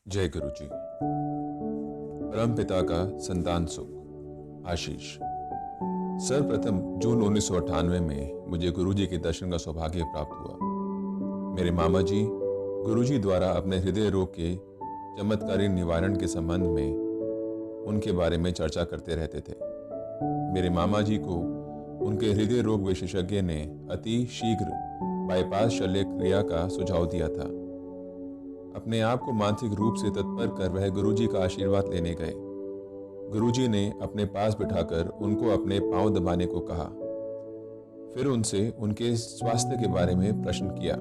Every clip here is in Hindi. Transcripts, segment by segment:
जय गुरु जी। परम पिता का संतान सुख आशीष। सर्वप्रथम जून 1998 में मुझे गुरु जी के दर्शन का सौभाग्य प्राप्त हुआ। मेरे मामा जी गुरु जी द्वारा अपने हृदय रोग के चमत्कारी निवारण के संबंध में उनके बारे में चर्चा करते रहते थे। मेरे मामा जी को उनके हृदय रोग विशेषज्ञ ने अति शीघ्र बाईपास शल्य क्रिया का सुझाव दिया था। अपने आप को मानसिक रूप से तत्पर कर वह गुरुजी का आशीर्वाद लेने गए। गुरुजी ने अपने पास बिठाकर उनको अपने पांव दबाने को कहा। फिर उनसे उनके स्वास्थ्य के बारे में प्रश्न किया।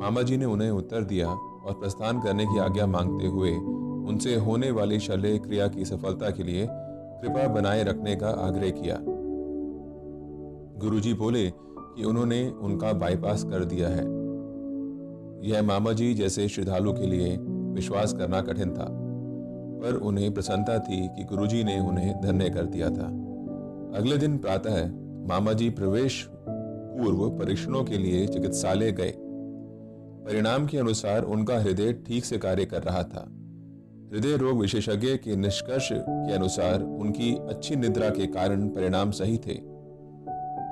मामा जी ने उन्हें उत्तर दिया और प्रस्थान करने की आज्ञा मांगते हुए उनसे होने वाली शल्य क्रिया की सफलता के लिए कृपा बनाए रखने का आग्रह किया। गुरुजी बोले कि उन्होंने उनका बाईपास कर दिया है। यह मामा जी जैसे श्रद्धालु के लिए विश्वास करना कठिन था, पर उन्हें प्रसन्नता थी कि गुरुजी ने उन्हें धन्य कर दिया था। अगले दिन प्रातः मामा जी प्रवेश पूर्व परीक्षणों के लिए चिकित्सालय गए। परिणाम के अनुसार उनका हृदय ठीक से कार्य कर रहा था। हृदय रोग विशेषज्ञ के निष्कर्ष के अनुसार उनकी अच्छी निद्रा के कारण परिणाम सही थे।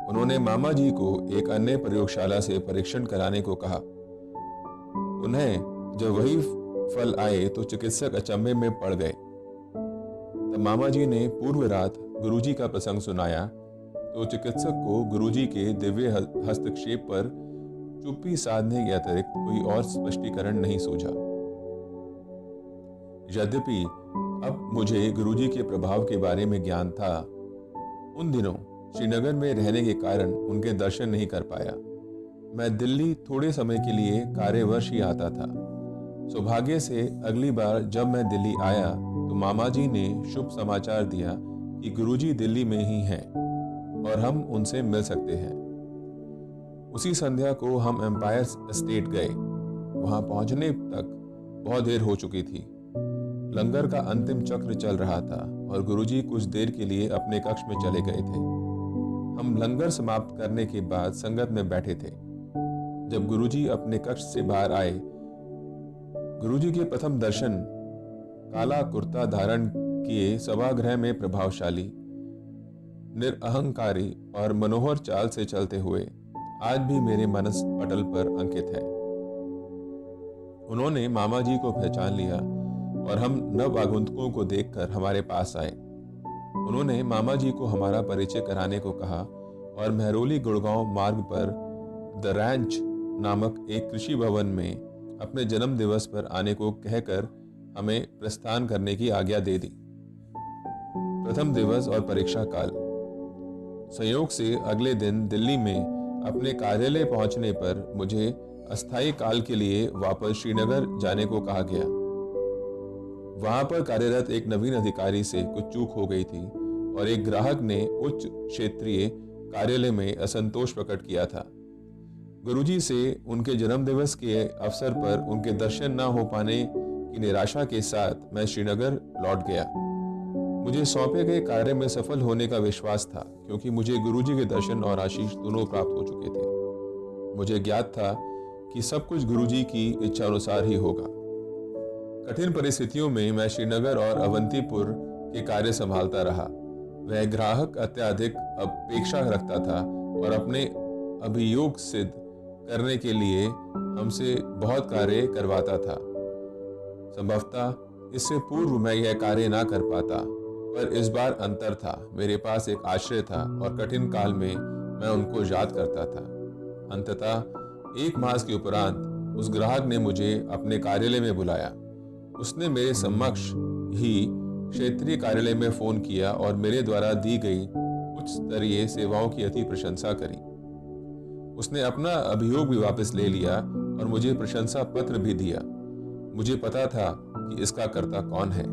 उन्होंने मामा जी को एक अन्य प्रयोगशाला से परीक्षण कराने को कहा। उन्हें जब वही फल आए तो चिकित्सक अचंभे में पड़ गए। तब मामा जी ने पूर्व रात गुरुजी का प्रसंग सुनाया तो चिकित्सक को गुरुजी के दिव्य हस्तक्षेप पर चुप्पी साधने के अतिरिक्त कोई और स्पष्टीकरण नहीं सूझा। यद्यपि अब मुझे गुरुजी के प्रभाव के बारे में ज्ञान था, उन दिनों श्रीनगर में रहने के कारण उनके दर्शन नहीं कर पाया। मैं दिल्ली थोड़े समय के लिए कार्यवश ही आता था। सौभाग्य से अगली बार जब मैं दिल्ली आया तो मामा जी ने शुभ समाचार दिया कि गुरुजी दिल्ली में ही हैं और हम उनसे मिल सकते हैं। उसी संध्या को हम एम्पायर एस्टेट गए। वहां पहुंचने तक बहुत देर हो चुकी थी। लंगर का अंतिम चक्र चल रहा था और गुरुजी कुछ देर के लिए अपने कक्ष में चले गए थे। हम लंगर समाप्त करने के बाद संगत में बैठे थे। जब गुरुजी अपने कक्ष से बाहर आए, गुरुजी के प्रथम दर्शन काला कुर्ता धारण किए सभागृह में प्रभावशाली, निरअहंकारी और मनोहर चाल से चलते हुए आज भी मेरे मनस पटल पर अंकित है। उन्होंने मामा जी को पहचान लिया और हम नव आगंतुकों को देखकर हमारे पास आए। उन्होंने मामा जी को हमारा परिचय कराने को कहा और महरौली गुड़गांव मार्ग पर द रैंच नामक एक कृषि भवन में अपने जन्म दिवस पर आने को कहकर हमें प्रस्थान करने की आज्ञा दे दी। प्रथम दिवस और परीक्षा काल। संयोग से अगले दिन दिल्ली में अपने कार्यालय पहुंचने पर मुझे अस्थायी काल के लिए वापस श्रीनगर जाने को कहा गया। वहां पर कार्यरत एक नवीन अधिकारी से कुछ चूक हो गई थी और एक ग्राहक ने उच्च क्षेत्रीय कार्यालय में असंतोष प्रकट किया था। गुरुजी से उनके जन्मदिवस के अवसर पर उनके दर्शन न हो पाने की निराशा के साथ मैं श्रीनगर लौट गया। मुझे सौंपे गए कार्य में सफल होने का विश्वास था, क्योंकि मुझे गुरुजी के दर्शन और आशीष दोनों प्राप्त हो चुके थे। मुझे ज्ञात था कि सब कुछ गुरुजी की इच्छा अनुसार ही होगा। कठिन परिस्थितियों में मैं श्रीनगर और अवंतीपुर के कार्य संभालता रहा। वह ग्राहक अत्यधिक अपेक्षा रखता था और अपने अभियोग सिद्ध करने के लिए हमसे बहुत कार्य करवाता था। संभवतः इससे पूर्व मैं यह कार्य ना कर पाता, पर इस बार अंतर था। मेरे पास एक आश्रय था और कठिन काल में मैं उनको याद करता था। अंततः 1 मास के उपरांत उस ग्राहक ने मुझे अपने कार्यालय में बुलाया। उसने मेरे समक्ष ही क्षेत्रीय कार्यालय में फोन किया और मेरे द्वारा दी गई उच्च स्तरीय सेवाओं की अति प्रशंसा करी। उसने अपना अभियोग भी वापस ले लिया और मुझे प्रशंसा पत्र भी दिया। मुझे पता था कि इसका कर्ता कौन है।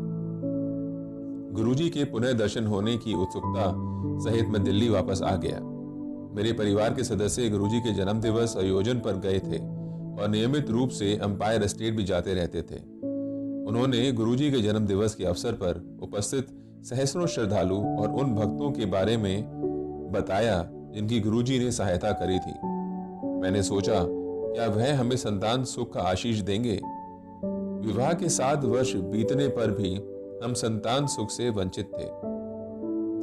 गुरुजी के पुनः दर्शन होने की उत्सुकता सहित मैं दिल्ली वापस आ गया। मेरे परिवार के सदस्य गुरुजी के जन्म दिवस आयोजन पर गए थे और नियमित रूप से एम्पायर एस्टेट भी जाते रहते थे। उन्होंने गुरुजी के जन्म दिवस के अवसर पर उपस्थित सहस्रों श्रद्धालु और उन भक्तों के बारे में बताया जिनकी गुरुजी ने सहायता करी थी। मैंने सोचा, क्या वह हमें संतान सुख का आशीष देंगे? विवाह के 7 वर्ष बीतने पर भी हम संतान सुख से वंचित थे।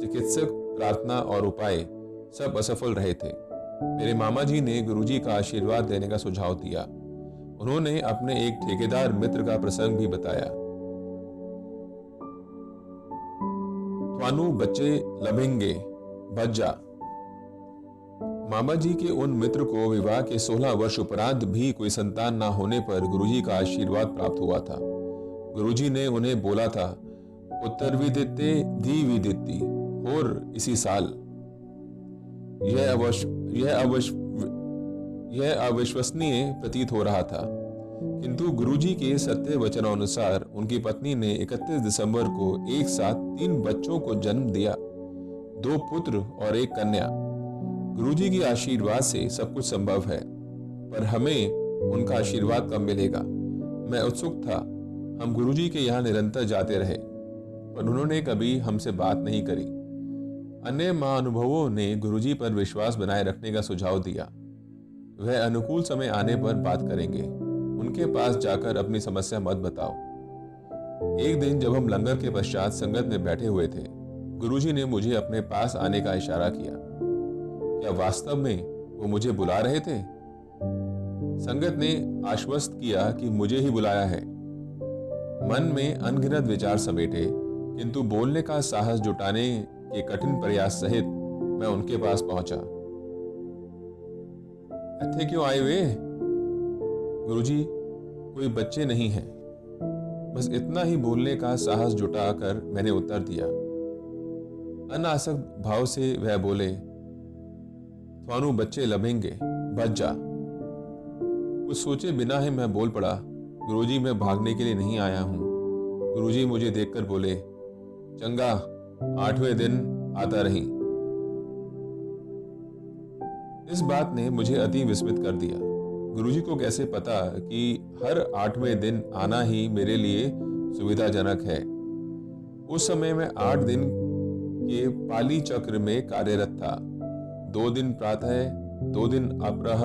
चिकित्सक, प्रार्थना और उपाय सब असफल रहे थे। मेरे मामा जी ने गुरुजी का आशीर्वाद देने का सुझाव दिया। उन्होंने अपने एक ठेकेदार मित्र का प्रसंग भी बताया। थानू बच्चे लभेंगे, बच जा। मामा जी के उन मित्र को विवाह के 16 वर्ष उपरांत भी कोई संतान ना होने पर गुरुजी का आशीर्वाद प्राप्त हुआ था। गुरुजी ने उन्हें बोला था, पुत्र विदिते धी विदिती और इसी साल। यह अविश्वसनीय प्रतीत हो रहा था, किंतु गुरुजी के सत्य वचनानुसार उनकी पत्नी ने 31 दिसंबर को एक साथ 3 बच्चों को जन्म दिया, 2 पुत्र और 1 कन्या। गुरुजी के आशीर्वाद से सब कुछ संभव है, पर हमें उनका आशीर्वाद कब मिलेगा? मैं उत्सुक था। हम गुरुजी के यहाँ निरंतर जाते रहे, पर उन्होंने कभी हमसे बात नहीं करी। अन्य महाअनुभवों ने गुरुजी पर विश्वास बनाए रखने का सुझाव दिया। वह अनुकूल समय आने पर बात करेंगे। उनके पास जाकर अपनी समस्या मत बताओ। एक दिन जब हम लंगर के पश्चात संगत में बैठे हुए थे, गुरुजी ने मुझे अपने पास आने का इशारा किया। क्या वास्तव में वो मुझे बुला रहे थे? संगत ने आश्वस्त किया कि मुझे ही बुलाया है। मन में अनगिनत विचार समेटे, किंतु बोलने का साहस जुटाने के कठिन प्रयास सहित मैं उनके पास पहुंचा। इत्थे क्यों आए वे? गुरुजी, कोई बच्चे नहीं हैं। बस इतना ही बोलने का साहस जुटाकर मैंने उत्तर दिया। अनासक्त भाव से वह बोले, थानू बच्चे लभेंगे, बच जा। कुछ सोचे बिना ही मैं बोल पड़ा, गुरुजी, मैं भागने के लिए नहीं आया हूं। गुरुजी मुझे देखकर बोले, चंगा, 8वें दिन आता रही। इस बात ने मुझे अति विस्मित कर दिया। गुरुजी को कैसे पता कि हर 8वें दिन आना ही मेरे लिए सुविधाजनक है? उस समय मैं 8 दिन के पाली चक्र में कार्यरत था। 2 दिन प्रातः, 2 दिन अपराह,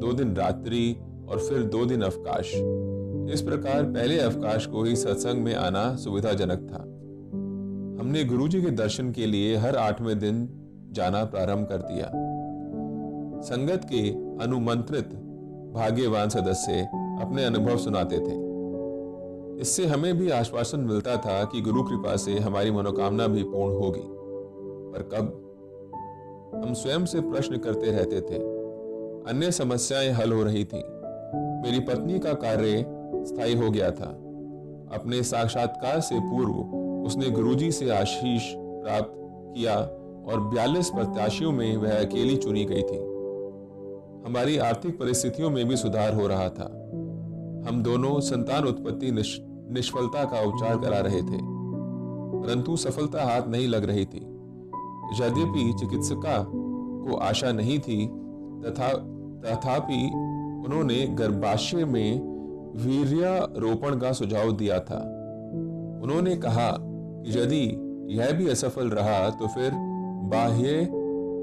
2 दिन रात्रि और फिर 2 दिन अवकाश। इस प्रकार पहले अवकाश को ही सत्संग में आना सुविधाजनक था। हमने गुरुजी के दर्शन के लिए हर 8वें दिन जाना प्रारंभ कर दिया। संगत के अनुमंत्रित भाग्यवान सदस्य अपने अनुभव सुनाते थे। इससे हमें भी आश्वासन मिलता था कि गुरु कृपा से हमारी मनोकामना भी पूर्ण होगी। पर कब? हम स्वयं से प्रश्न करते रहते थे। अन्य समस्याएं हल हो रही थी। मेरी पत्नी का कार्य स्थायी हो गया था। अपने साक्षात्कार से पूर्व उसने गुरुजी से आशीष प्राप्त किया और 42 प्रत्याशियों में वह अकेली चुनी गई थी। हमारी आर्थिक परिस्थितियों में भी सुधार हो रहा था। हम दोनों संतान उत्पत्ति निष्फलता का उपचार करा रहे थे, परंतु सफलता हाथ नहीं लग रही थी। यद्यपि चिकित्सिका को आशा नहीं थी, तथापि उन्होंने गर्भाशय में वीर्यारोपण का सुझाव दिया था। उन्होंने कहा कि यदि यह भी असफल रहा तो फिर बाह्य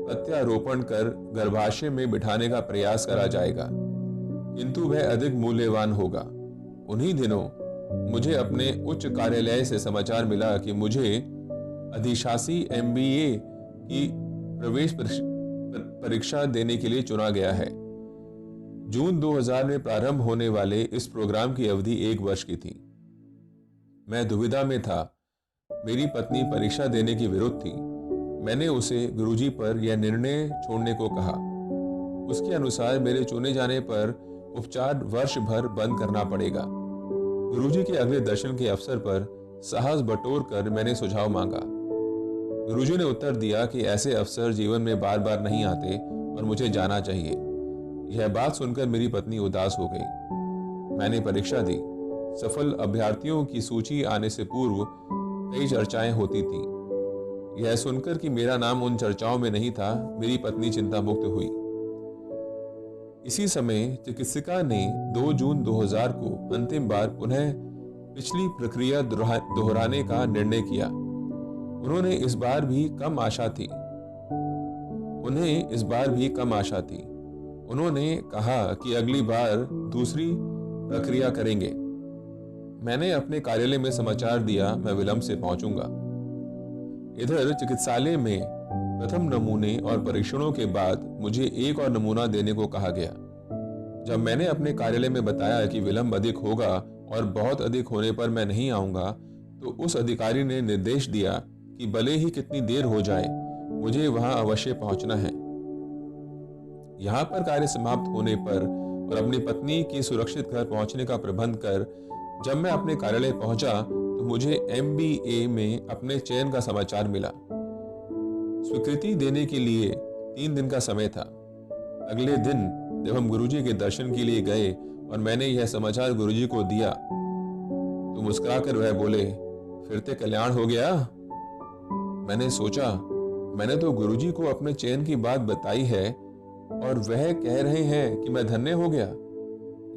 प्रत्यारोपण कर गर्भाशय में बिठाने का प्रयास करा जाएगा, किंतु वह अधिक मूल्यवान होगा। उन्हीं दिनों मुझे अपने उच्च कार्यालय से समाचार मिला कि मुझे अधिशासी MBA की प्रवेश परीक्षा देने के लिए चुना गया है। जून 2000 में प्रारंभ होने वाले इस प्रोग्राम की अवधि 1 वर्ष की थी। मैं दुविधा में था। मेरी पत्नी परीक्षा देने की विरुद्ध थी। मैंने उसे गुरुजी पर यह निर्णय छोड़ने को कहा। उसके अनुसार मेरे चुने जाने पर उपचार वर्ष भर बंद करना पड़ेगा। गुरुजी के अगले दर्शन के अवसर पर साहस बटोर कर मैंने सुझाव मांगा। गुरुजी ने उत्तर दिया कि ऐसे अवसर जीवन में बार बार नहीं आते और मुझे जाना चाहिए। यह बात सुनकर मेरी पत्नी उदास हो गई। मैंने परीक्षा दी। सफल अभ्यर्थियों की सूची आने से पूर्व कई चर्चाएं होती थीं। यह सुनकर कि मेरा नाम उन चर्चाओं में नहीं था, मेरी पत्नी चिंता मुक्त हुई। इसी समय चिकित्सिका ने 2 जून 2000 को अंतिम बार पुनः पिछली प्रक्रिया दोहराने का निर्णय किया। उन्हें इस बार भी कम आशा थी। उन्होंने कहा कि अगली बार दूसरी प्रक्रिया करेंगे। मैंने अपने कार्यालय में समाचार दिया मैं विलंब से पहुंचूंगा। इधर चिकित्सालय में प्रथम नमूने और परीक्षणों के बाद मुझे एक और नमूना देने को कहा गया। जब मैंने अपने कार्यालय में बताया कि विलंब अधिक होगा और बहुत अधिक होने पर मैं नहीं आऊंगा, तो उस अधिकारी ने निर्देश दिया कि भले ही कितनी देर हो जाए, मुझे वहां अवश्य पहुंचना है। यहाँ पर कार्य समाप्त होने पर और अपनी पत्नी की सुरक्षित घर पहुंचने का प्रबंध कर जब मैं अपने कार्यालय पहुंचा तो मुझे MBA में अपने चयन का समाचार मिला। स्वीकृति देने के लिए 3 दिन का समय था। अगले दिन जब हम गुरुजी के दर्शन के लिए गए और मैंने यह समाचार गुरुजी को दिया तो मुस्कुराकर वह बोले, फिर ते कल्याण हो गया। मैंने सोचा, मैंने तो गुरुजी को अपने चयन की बात बताई है और वह कह रहे हैं कि मैं धन्य हो गया।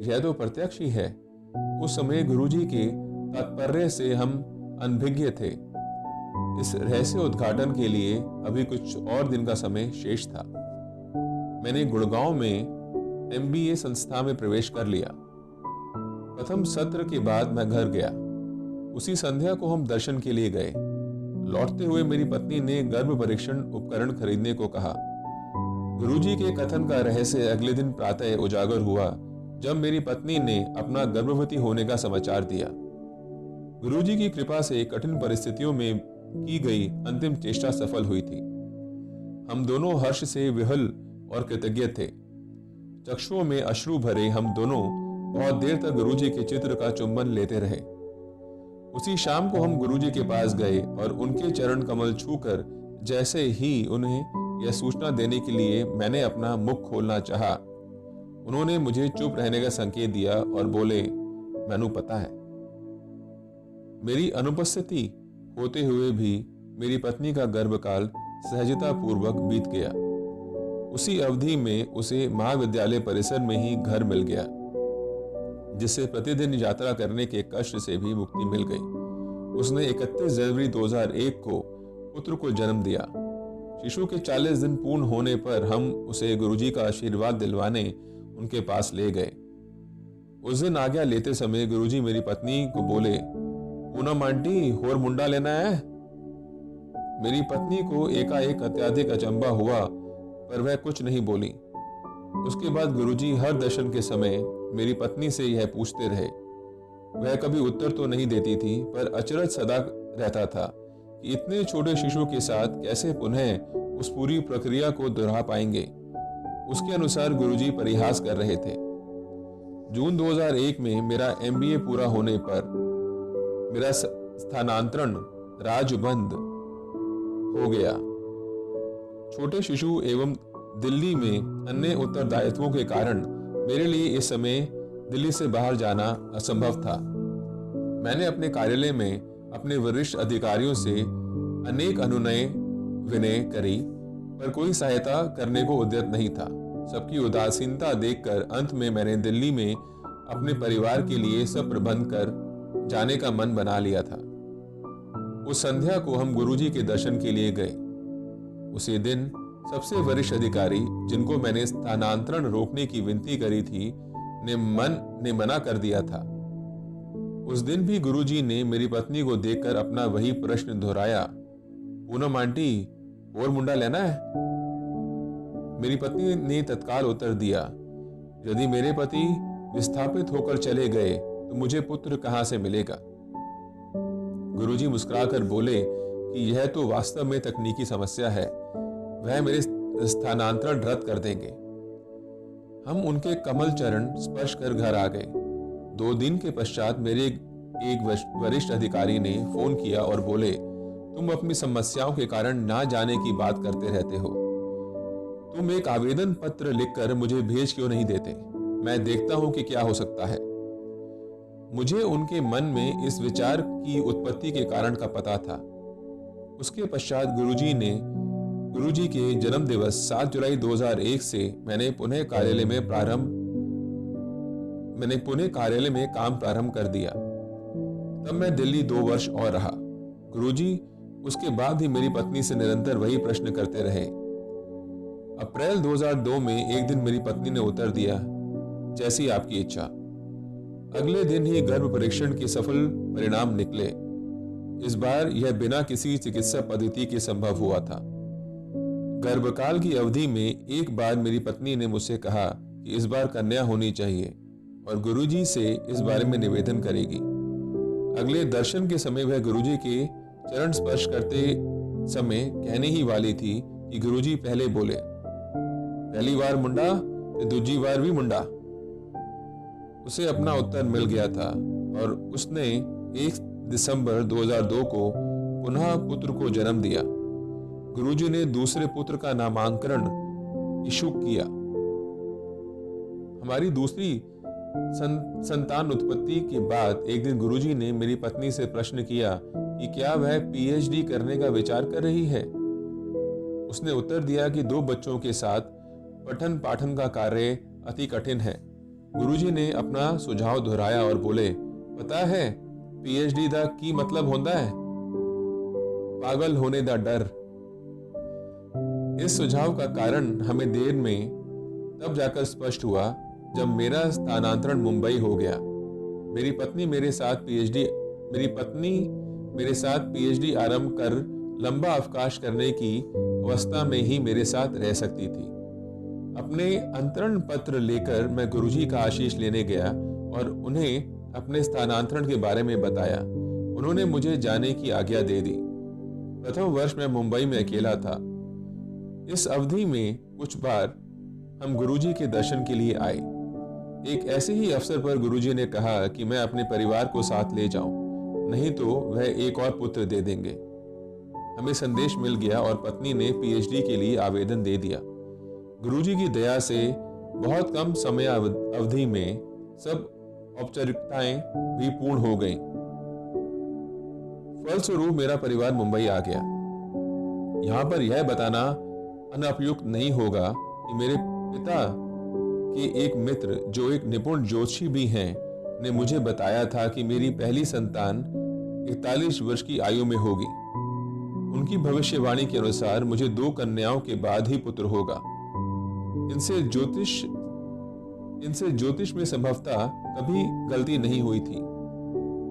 यह तो प्रत्यक्ष ही है। उस समय गुरुजी के तात्पर्य से हम अनभिज्ञ थे। इस रहस्य उद्घाटन के लिए अभी कुछ और दिन का समय शेष था। मैंने गुड़गांव में MBA संस्था में प्रवेश कर लिया। प्रथम सत्र के बाद मैं घर गया। उसी संध्या को हम दर्शन के लिए गए। लौटते हुए मेरी पत्नी ने गर्भ परीक्षण उपकरण खरीदने को कहा। गुरुजी के कथन का रहस्य अगले दिन प्रातः उजागर हुआ जब मेरी पत्नी ने अपना गर्भवती होने का समाचार दिया। गुरुजी की कृपा से कठिन परिस्थितियों में की गई अंतिम चेष्टा सफल हुई थी। हम दोनों हर्ष से विह्वल और कृतज्ञ थे। चक्षुओं में अश्रु भरे हम दोनों बहुत देर तक गुरुजी के चित्र का चुंबन लेते रहे। उसी शाम को हम गुरुजी के पास गए और उनके चरण कमल छूकर जैसे ही उन्हें यह सूचना देने के लिए मैंने अपना मुख खोलना चाहा, उन्होंने मुझे चुप रहने का संकेत दिया और बोले, मैनू पता है। मेरी अनुपस्थिति होते हुए भी मेरी पत्नी का गर्भकाल सहजता पूर्वक बीत गया। उसी अवधि में उसे महाविद्यालय परिसर में ही घर मिल गया, जिससे प्रतिदिन यात्रा करने के कष्ट से भी मुक्ति मिल गई। उसने 31 जनवरी 2001 को पुत्र को जन्म दिया। शिशु के 40 दिन पूर्ण होने पर हम उसे गुरुजी का आशीर्वाद दिलवाने उनके पास ले गए। उस दिन आज्ञा लेते समय गुरुजी मेरी पत्नी को बोले, पूनम आंटी होर मुंडा लेना है। मेरी पत्नी को एकाएक अत्यधिक अचंभा हुआ पर वह कुछ नहीं बोली। उसके बाद गुरुजी हर दर्शन के समय मेरी पत्नी से यह पूछते रहे। वह कभी उत्तर तो नहीं देती थी, पर अचरज सदा रहता था कि इतने छोटे शिशु के साथ कैसे पुनः उस पूरी प्रक्रिया को दोहरा पाएंगे। उसके अनुसार गुरुजी परिहास कर रहे थे। जून 2001 में मेरा MBA पूरा होने पर मेरा स्थानांतरण राजबंद हो गया। छोटे शिशु एवं दिल्ली में अन्य उत्तरदायित्वों के कारण मेरे लिए इस समय दिल्ली से बाहर जाना असंभव था। मैंने अपने कार्यालय में अपने वरिष्ठ अधिकारियों से अनेक अनुनय विनय करी, पर कोई सहायता करने को उद्यत नहीं था। सबकी उदासीनता देखकर अंत में मैंने दिल्ली में अपने परिवार के लिए सब प्रबंध कर जाने का मन बना लिया था। उस संध्या को हम गुरुजी के दर्शन के लिए गए। उसी दिन सबसे वरिष्ठ अधिकारी, जिनको मैंने स्थानांतरण रोकने की विनती करी थी, ने मना कर दिया था। उस दिन भी गुरुजी ने मेरी पत्नी को देखकर अपना वही प्रश्न दोहराया, पूनम आंटी और मुंडा लेना है। मेरी पत्नी ने तत्काल उत्तर दिया, यदि मेरे पति विस्थापित होकर चले गए तो मुझे पुत्र कहां से मिलेगा। गुरुजी मुस्कुराकर बोले कि यह तो वास्तव में तकनीकी समस्या है, वह मेरे स्थानांतरण रद्द कर देंगे। हम उनके कमल चरण स्पर्श कर घर आ गए। 2 दिन के पश्चात मेरे एक वरिष्ठ अधिकारी ने फोन किया और बोले, तुम अपनी समस्याओं के कारण ना जाने की बात करते रहते हो। तुम एक आवेदन पत्र लिखकर मुझे भेज क्यों नहीं देते? मैं देखता हूं कि क्या हो सकता है। मुझे उनके मन में इस विचार की उत्पत्ति के कारण का पता था। उसके पश्चात गुरुजी के जन्म दिवस 7 जुलाई 2001 से मैंने पुनः कार्यालय में काम प्रारंभ कर दिया। तब मैं दिल्ली 2 वर्ष और रहा। गुरुजी उसके बाद ही मेरी पत्नी से निरंतर वही प्रश्न करते रहे। अप्रैल 2002 में एक दिन मेरी पत्नी ने उत्तर दिया, जैसी आपकी इच्छा। अगले दिन ही गर्भ परीक्षण के सफल परिणाम निकले। इस बार यह बिना किसी चिकित्सा पद्धति के संभव हुआ था। गर्भकाल की अवधि में एक बार मेरी पत्नी ने मुझसे कहा कि इस बार कन्या होनी चाहिए और गुरुजी से इस बारे में निवेदन करेगी। अगले दर्शन के समय वह गुरुजी के चरण स्पर्श करते समय कहने ही वाली थी कि गुरुजी पहले बोले, पहली बार मुंडा तो दूजी बार भी मुंडा। उसे अपना उत्तर मिल गया था और उसने 1 दिसंबर 2002 को पुनः पुत्र को जन्म दिया। गुरुजी ने दूसरे पुत्र का नामकरण इशू किया। हमारी दूसरी संतान उत्पत्ति के बाद एक दिन गुरुजी ने मेरी पत्नी से प्रश्न किया कि क्या वह पीएचडी करने का विचार कर रही है। उसने उत्तर दिया कि 2 बच्चों के साथ पठन पाठन का कार्य अति कठिन है। गुरुजी ने अपना सुझाव दोहराया और बोले, पता है पीएचडी दा की मतलब होता है? पागल होने दा डर। इस सुझाव का कारण हमें देर में तब जाकर स्पष्ट हुआ जब मेरा स्थानांतरण मुंबई हो गया। मेरी पत्नी मेरे साथ पीएचडी आरंभ कर लंबा अवकाश करने की अवस्था में ही मेरे साथ रह सकती थी। अपने अंतरण पत्र लेकर मैं गुरुजी का आशीष लेने गया और उन्हें अपने स्थानांतरण के बारे में बताया। उन्होंने मुझे जाने की आज्ञा दे दी। प्रथम वर्ष में मुंबई में अकेला था। इस अवधि में कुछ बार हम गुरुजी के दर्शन के लिए आए। एक ऐसे ही अवसर पर गुरुजी ने कहा कि मैं अपने परिवार को साथ ले जाऊं, नहीं तो वह एक और पुत्र दे देंगे। हमें संदेश मिल गया और पत्नी ने पीएचडी के लिए आवेदन दे दिया। गुरुजी की दया से बहुत कम समय अवधि में सब औपचारिकताएं भी पूर्ण हो गईं। फलस्वरूप मेरा परिवार मुंबई आ गया। यहाँ पर यह बताना अनुपयुक्त नहीं होगा कि मेरे पिता के एक मित्र जो एक निपुण ज्योतिषी भी हैं ने मुझे बताया था कि मेरी पहली संतान 41 वर्ष की आयु में होगी। उनकी भविष्यवाणी के अनुसार मुझे 2 कन्याओं के बाद ही पुत्र होगा। इनसे ज्योतिष में संभवतः कभी गलती नहीं हुई थी।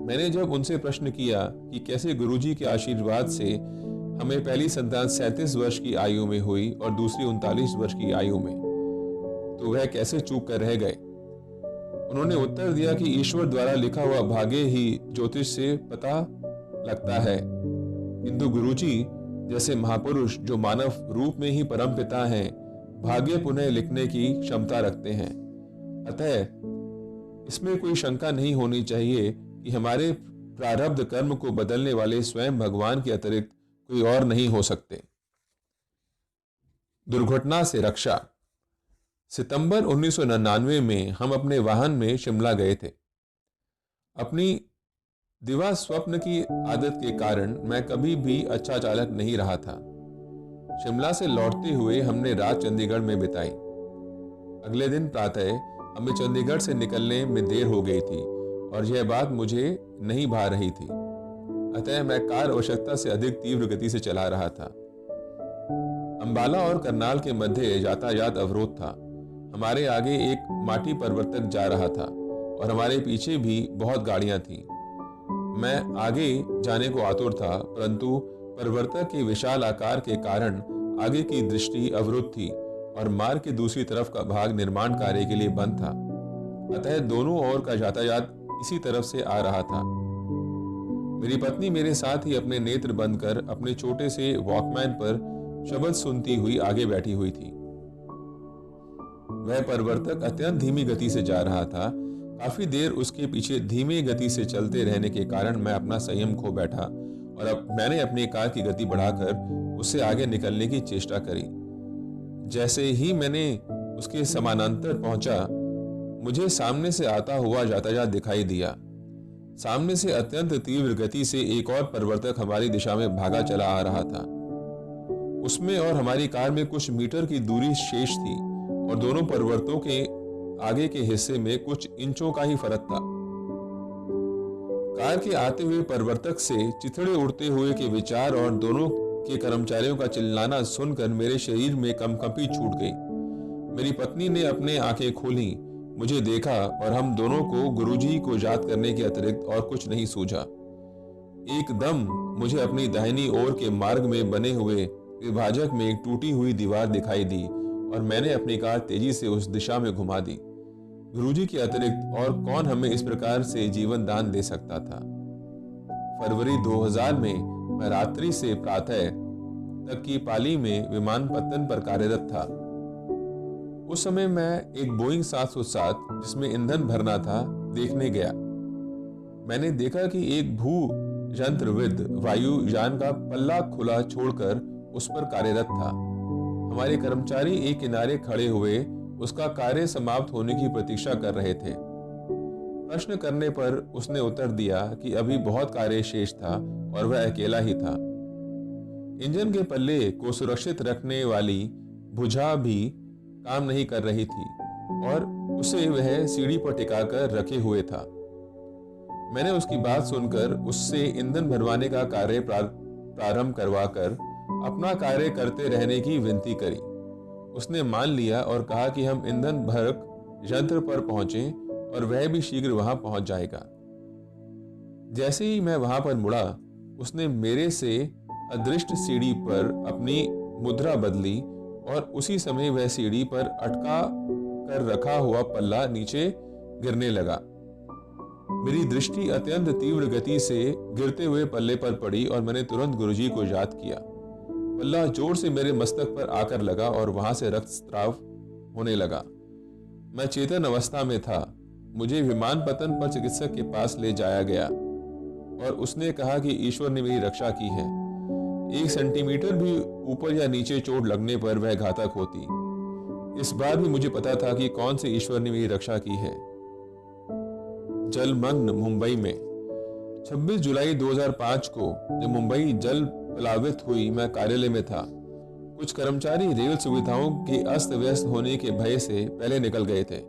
मैंने जब उनसे प्रश्न किया कि कैसे गुरुजी के आशीर्वाद से हमें पहली संतान 37 वर्ष की आयु में हुई और दूसरी 39 वर्ष की आयु में, तो वह कैसे चूक कर रह गए। उन्होंने उत्तर दिया कि ईश्वर द्वारा लिखा हुआ भाग्य ही ज्योतिष से पता लगता है, किंतु गुरुजी जैसे महापुरुष जो मानव रूप में ही परम पिता हैं, भाग्य पुनः लिखने की क्षमता रखते हैं। अतः इसमें कोई शंका नहीं होनी चाहिए कि हमारे प्रारब्ध कर्म को बदलने वाले स्वयं भगवान के अतिरिक्त कोई और नहीं हो सकते। दुर्घटना से रक्षा। सितंबर 1999 में हम अपने वाहन में शिमला गए थे। अपनी दिवा स्वप्न की आदत के कारण मैं कभी भी अच्छा चालक नहीं रहा था। शिमला से लौटते हुए हमने रात चंडीगढ़ में बिताई। अगले दिन प्रातः हमें चंडीगढ़ से निकलने में देर हो गई थी और यह बात मुझे नहीं भा रही थी। अतः मैं कार आवश्यकता से अधिक तीव्र गति से चला रहा था। अंबाला और करनाल के मध्य यातायात अवरोध था। हमारे आगे एक माटी परिवर्तक जा रहा था और हमारे पीछे भी बहुत गाड़ियां थीं। मैं आगे जाने को आतुर था, परंतु परिवर्तक के विशाल आकार के कारण आगे की दृष्टि अवरुद्ध थी और मार्ग की दूसरी तरफ का भाग निर्माण कार्य के लिए बंद था। अतः दोनों ओर का यातायात इसी तरफ से आ रहा था। मेरी पत्नी मेरे साथ ही अपने नेत्र बंद कर अपने छोटे से वॉकमैन पर शब्द सुनती हुई आगे बैठी हुई थी। वह परिवर्तक अत्यंत धीमी गति से जा रहा था। काफी देर उसके पीछे धीमी गति से चलते रहने के कारण मैं अपना संयम खो बैठा और अब मैंने अपनी कार की गति बढ़ाकर उससे आगे निकलने की चेष्टा करी। जैसे ही मैंने उसके समानांतर पहुंचा, मुझे सामने से आता हुआ यातायात दिखाई दिया। सामने से अत्यंत तीव्र गति से एक और परिवर्तक हमारी दिशा में भागा चला आ रहा था। उसमें और हमारी कार में कुछ मीटर की दूरी शेष थी और दोनों परिवर्तकों के आगे के हिस्से में कुछ इंचों का ही फर्क था। कार के आते हुए परिवर्तक से चिथड़े उड़ते हुए के विचार और दोनों के कर्मचारियों का चिल्लाना सुनकर मेरे शरीर में कंपी छूट गई। मेरी पत्नी ने अपने आंखें खोली। मुझे देखा और हम दोनों को गुरुजी को याद करने के अतिरिक्त और कुछ नहीं सूझा। एकदम मुझे अपनी दाहिनी ओर के मार्ग में बने हुए विभाजक में एक टूटी हुई दीवार दिखाई दी और मैंने अपनी कार तेजी से उस दिशा में घुमा दी। गुरुजी के अतिरिक्त और कौन हमें इस प्रकार से जीवन दान दे सकता था। फरवरी 2000 में मैं रात्रि से प्रातः तक की पाली में विमानपत्तन पर कार्यरत था। उस समय मैं एक बोइंग 707 जिसमें ईंधन भरना था देखने गया। मैंने देखा कि एक भू यंत्रविद वायुयान का पल्ला खुला छोड़कर उस पर कार्यरत था। हमारे कर्मचारी एक किनारे खड़े हुए उसका कार्य समाप्त होने की प्रतीक्षा कर रहे थे। प्रश्न करने पर उसने उत्तर दिया कि अभी बहुत कार्य शेष था और वह अकेला ही था। इंजन के पल्ले को सुरक्षित रखने वाली भुजा भी काम नहीं कर रही थी और उसे वह सीढ़ी पर टिकाकर रखे हुए था। मैंने उसकी बात सुनकर उससे ईंधन भरवाने का कार्य प्रारंभ करवाकर अपना कार्य करते रहने की विनती करी। उसने मान लिया और कहा कि हम ईंधन भरक यंत्र पर पहुंचें और वह भी शीघ्र वहां पहुंच जाएगा। जैसे ही मैं वहां पर मुड़ा, उसने मेरे से अदृष्ट सीढ़ी पर अपनी मुद्रा बदली और उसी समय वह सीढ़ी पर अटका कर रखा हुआ पल्ला नीचे गिरने लगा। मेरी दृष्टि अत्यंत तीव्र गति से गिरते हुए पल्ले पर पड़ी और मैंने तुरंत गुरुजी को याद किया। पल्ला जोर से मेरे मस्तक पर आकर लगा और वहां से रक्तस्राव होने लगा। मैं चेतन अवस्था में था। मुझे विमानपत्तन पर चिकित्सक के पास ले जाया गया और उसने कहा कि ईश्वर ने मेरी रक्षा की है। 1 सेंटीमीटर भी ऊपर या नीचे चोट लगने पर वह घातक होती। इस बार भी मुझे पता था कि कौन से ईश्वर ने मेरी रक्षा की है। जलमग्न मुंबई में 26 जुलाई 2005 को जब मुंबई जल प्लावित हुई, मैं कार्यालय में था। कुछ कर्मचारी रेल सुविधाओं के अस्त व्यस्त होने के भय से पहले निकल गए थे।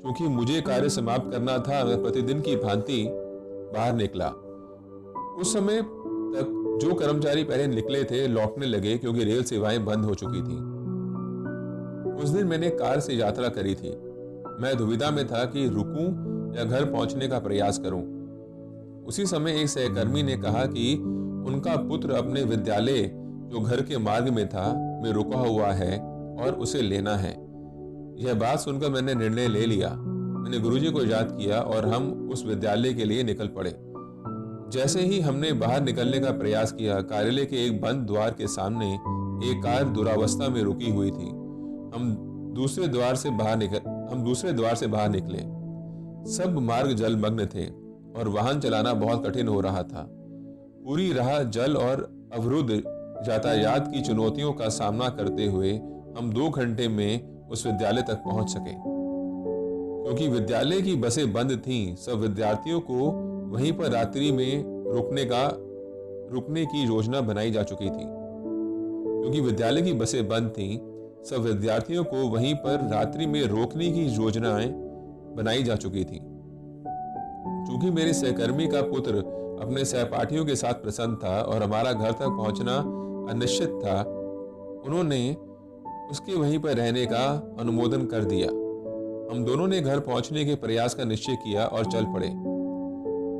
क्योंकि मुझे कार्य समाप्त करना था, मैं प्रतिदिन की भांति बाहर निकला। उस समय तक जो कर्मचारी पहले निकले थे लौटने लगे क्योंकि रेल सेवाएं बंद हो चुकी थी। उस दिन मैंने कार से यात्रा करी थी। मैं दुविधा में था कि रुकूं या घर पहुंचने का प्रयास करूं। उसी समय एक सहकर्मी ने कहा कि उनका पुत्र अपने विद्यालय जो घर के मार्ग में था में रुका हुआ है और उसे लेना है। यह बात सुनकर मैंने निर्णय ले लिया। मैंने गुरुजी को याद किया और हम उस विद्यालय के लिए निकल पड़े। जैसे ही हमने बाहर निकलने का प्रयास किया, कार्यालय के एक बंद द्वार के सामने एक कार दुरावस्था में रुकी हुई थी। हम दूसरे द्वार से बाहर निकले। सब मार्ग जलमग्न थे और वाहन चलाना बहुत कठिन हो रहा था। पूरी राह जल और अवरुद्ध यातायात की चुनौतियों का सामना करते हुए हम 2 घंटे में उस विद्यालय तक पहुंच सके। क्योंकि विद्यालय की बसें बंद थीं, सब विद्यार्थियों को वहीं पर रात्रि में रुकने की योजना बनाई जा चुकी थी। क्योंकि विद्यालय की बसें बंद थीं, सब विद्यार्थियों को वहीं पर रात्रि में रोकने की योजनाएं बनाई जा चुकी थी। क्योंकि मेरे सहकर्मी का पुत्र अपने सहपाठियों के साथ प्रसन्न था और हमारा घर तक पहुंचना अनिश्चित था, उन्होंने उसके वहीं पर रहने का अनुमोदन कर दिया। हम दोनों ने घर पहुंचने के प्रयास का निश्चय किया और चल पड़े।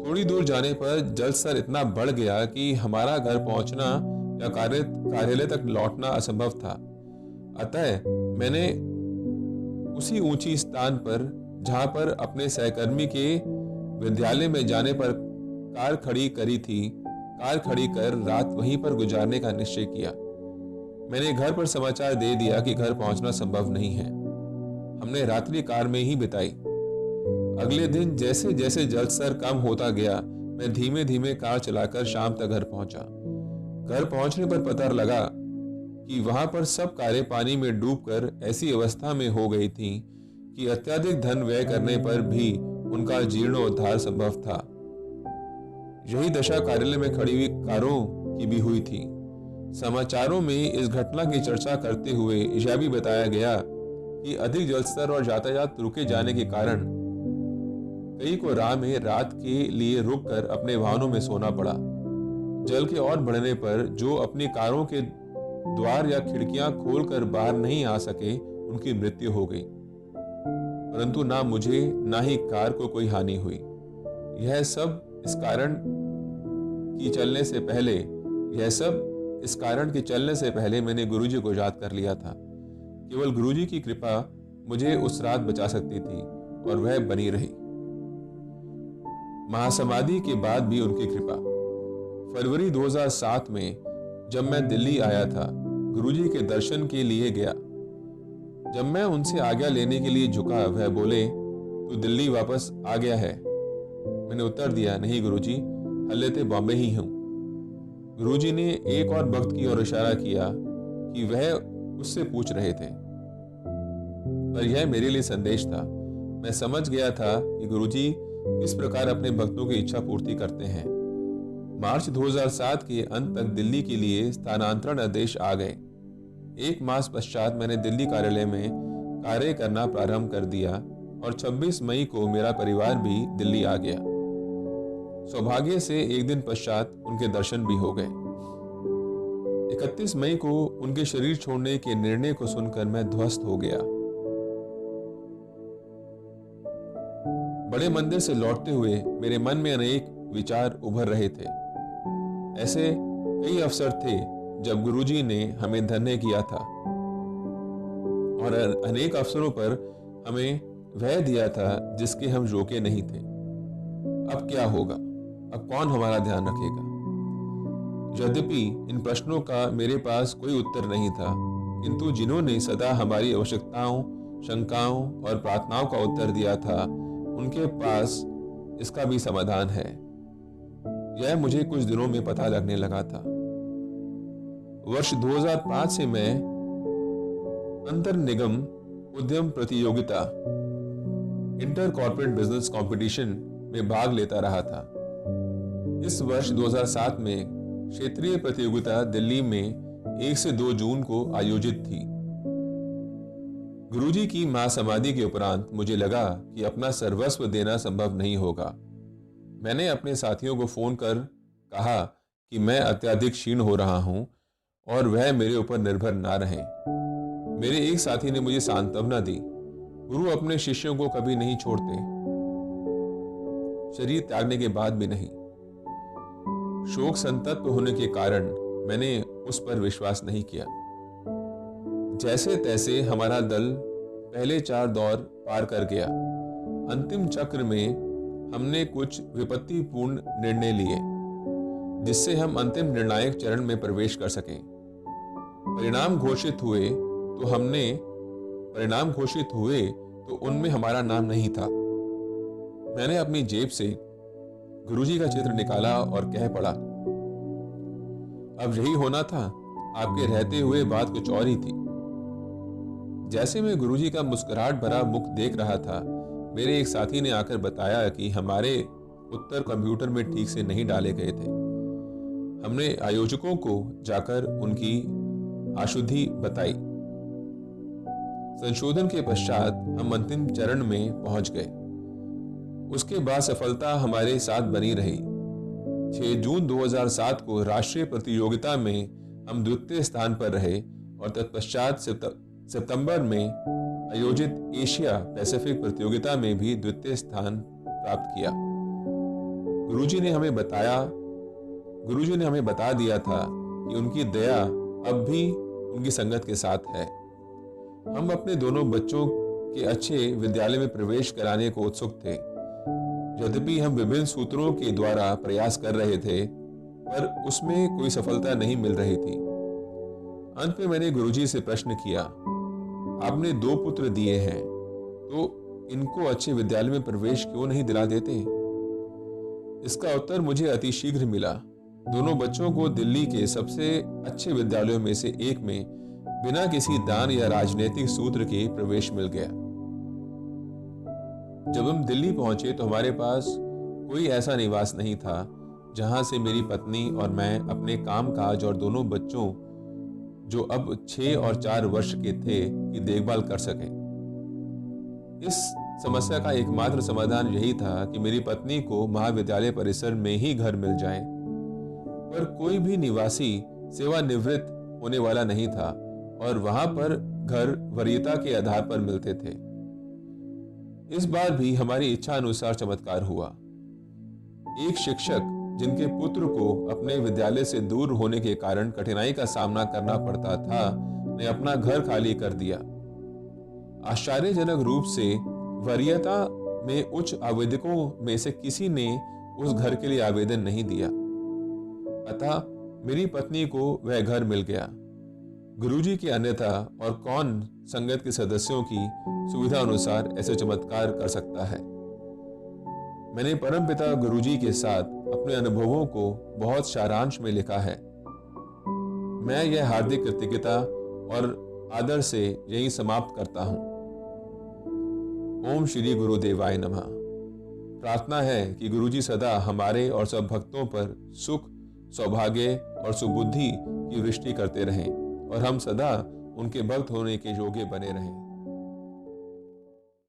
थोड़ी दूर जाने पर जल स्तर इतना बढ़ गया कि हमारा घर पहुंचना या कार्यालय तक लौटना असंभव था। अतः मैंने उसी ऊंची स्थान पर जहां पर अपने सहकर्मी के विद्यालय में जाने पर कार खड़ी कर रात वहीं पर गुजारने का निश्चय किया। मैंने घर पर समाचार दे दिया कि घर पहुंचना संभव नहीं है। हमने रात्रि कार में ही बिताई। अगले दिन जैसे जैसे जल स्तर कम होता गया, मैं धीमे धीमे कार चलाकर शाम तक घर पहुंचा। घर पहुंचने पर पता लगा कि वहां पर सब कारें पानी में डूबकर ऐसी अवस्था में हो गई थीं कि अत्यधिक धन व्यय करने पर भी उनका जीर्णोद्धार संभव था। यही दशा कार्यालय में खड़ी हुई कारों की भी हुई थी। समाचारों में इस घटना की चर्चा करते हुए यह भी बताया गया कि अधिक जलस्तर और यातायात रुके जाने के कारण कई को राह में रात के लिए रुककर अपने वाहनों में सोना पड़ा। जल के और बढ़ने पर जो अपनी कारों के द्वार या खिड़कियां खोलकर बाहर नहीं आ सके, उनकी मृत्यु हो गई। परंतु ना मुझे ना ही कार को कोई हानि हुई। यह सब इस कारण के चलने से पहले मैंने गुरुजी को याद कर लिया था। केवल गुरुजी की कृपा मुझे उस रात बचा सकती थी और वह बनी रही। महासमाधि के बाद भी उनकी कृपा। फरवरी 2007 में जब मैं दिल्ली आया था, गुरुजी के दर्शन के लिए गया। जब मैं उनसे आज्ञा लेने के लिए झुका, वह बोले, तू दिल्ली वापस आ गया है? मैंने उत्तर दिया, नहीं गुरुजी, हल्ले ते बॉम्बे ही हूं। गुरुजी ने एक और भक्त की ओर इशारा किया कि वह उससे पूछ रहे थे, पर यह मेरे लिए संदेश था। मैं समझ गया था कि गुरुजी किस प्रकार अपने भक्तों की इच्छा पूर्ति करते हैं। मार्च 2007 के अंत तक दिल्ली के लिए स्थानांतरण आदेश आ गए। 1 मास पश्चात मैंने दिल्ली कार्यालय में कार्य करना प्रारंभ कर दिया और 26 मई को मेरा परिवार भी दिल्ली आ गया। सौभाग्य से एक दिन पश्चात उनके दर्शन भी हो गए। 31 मई को उनके शरीर छोड़ने के निर्णय को सुनकर मैं ध्वस्त हो गया। बड़े मंदिर से लौटते हुए मेरे मन में अनेक विचार उभर रहे थे। ऐसे कई अवसर थे जब गुरुजी ने हमें धन्य किया था और अनेक अवसरों पर हमें वह दिया था जिसके हम रोके नहीं थे। अब क्या होगा? अब कौन हमारा ध्यान रखेगा? यद्यपि इन प्रश्नों का मेरे पास कोई उत्तर नहीं था, किंतु जिन्होंने सदा हमारी आवश्यकताओं, शंकाओं और प्रार्थनाओं का उत्तर दिया था, उनके पास इसका भी समाधान है। यह मुझे कुछ दिनों में पता लगने लगा था। वर्ष 2005 से मैं अंतर निगम उद्यम प्रतियोगिता इंटर कॉर्पोरेट बिजनेस कंपटीशन में भाग लेता रहा था। इस वर्ष 2007 में क्षेत्रीय प्रतियोगिता दिल्ली में 1 से 2 जून को आयोजित थी। गुरुजी की महासमाधि के उपरांत मुझे लगा कि अपना सर्वस्व देना संभव नहीं होगा। मैंने अपने साथियों को फोन कर कहा कि मैं अत्यधिक क्षीण हो रहा हूं और वह मेरे ऊपर निर्भर ना रहें। मेरे एक साथी ने मुझे सांत्वना दी, गुरु अपने शिष्यों को कभी नहीं छोड़ते, शरीर त्यागने के बाद भी नहीं। शोक संतप्त होने के कारण मैंने उस पर विश्वास नहीं किया। जैसे तैसे हमारा दल पहले 4 दौर पार कर गया। अंतिम चक्र में हमने कुछ विपत्तिपूर्ण निर्णय लिए जिससे हम अंतिम निर्णायक चरण में प्रवेश कर सकें। परिणाम घोषित हुए तो उनमें हमारा नाम नहीं था। मैंने अपनी जेब से गुरुजी का चित्र निकाला और कह पड़ा, अब यही होना था, आपके रहते हुए बात कुछ और ही थी। जैसे मैं गुरुजी का मुस्कुराहट भरा मुख देख रहा था, मेरे एक साथी ने आकर बताया कि हमारे उत्तर कंप्यूटर में ठीक से नहीं डाले गए थे। हमने आयोजकों को जाकर उनकी अशुद्धि बताई। संशोधन के पश्चात हम अंतिम चरण में पहुंच गए। उसके बाद सफलता हमारे साथ बनी रही। 6 जून 2007 को राष्ट्रीय प्रतियोगिता में हम द्वितीय स्थान पर रहे और तत्पश्चात सितंबर में आयोजित एशिया पैसिफिक प्रतियोगिता में भी द्वितीय स्थान प्राप्त किया। गुरुजी ने हमें बता दिया था कि उनकी दया अब भी उनकी संगत के साथ है। हम अपने दोनों बच्चों के अच्छे विद्यालय में प्रवेश कराने को उत्सुक थे। यद्यपि हम विभिन्न सूत्रों के द्वारा प्रयास कर रहे थे, पर उसमें कोई सफलता नहीं मिल रही थी। अंत में मैंने गुरुजी से प्रश्न किया, आपने 2 पुत्र दिए हैं, तो इनको अच्छे विद्यालय में प्रवेश क्यों नहीं दिला देते? इसका उत्तर मुझे अतिशीघ्र मिला। दोनों बच्चों को दिल्ली के सबसे अच्छे विद्यालयों में से एक में बिना किसी दान या राजनीतिक सूत्र के प्रवेश मिल गया। जब हम दिल्ली पहुंचे तो हमारे पास कोई ऐसा निवास नहीं था जहां से मेरी पत्नी और मैं अपने कामकाज और दोनों बच्चों, जो अब 6 और 4 वर्ष के थे, की देखभाल कर सके। इस समस्या का एकमात्र समाधान यही था कि मेरी पत्नी को महाविद्यालय परिसर में ही घर मिल जाए, पर कोई भी निवासी सेवानिवृत्त होने वाला नहीं था और वहां पर घर वरीयता के आधार पर मिलते थे। इस बार भी हमारी इच्छा अनुसार चमत्कार हुआ। एक शिक्षक जिनके पुत्र को अपने विद्यालय से दूर होने के कारण कठिनाई का सामना करना पड़ता था, ने अपना घर खाली कर दिया। आश्चर्यजनक रूप से वरीयता में उच्च आवेदकों में से किसी ने उस घर के लिए आवेदन नहीं दिया, अतः मेरी पत्नी को वह घर मिल गया। गुरुजी की अन्यथा और कौन संगत के सदस्यों की सुविधा अनुसार ऐसे चमत्कार कर सकता है। मैंने परमपिता गुरुजी के साथ अपने अनुभवों को बहुत सारांश में लिखा है। मैं यह हार्दिक कृतज्ञता और आदर से यहीं समाप्त करता हूं। ओम श्री गुरुदेवाय नमः। प्रार्थना है कि गुरुजी सदा हमारे और सब भक्तों पर सुख, सौभाग्य और सुबुद्धि की वृष्टि करते रहें और हम सदा उनके भक्त होने के योग्य बने रहें।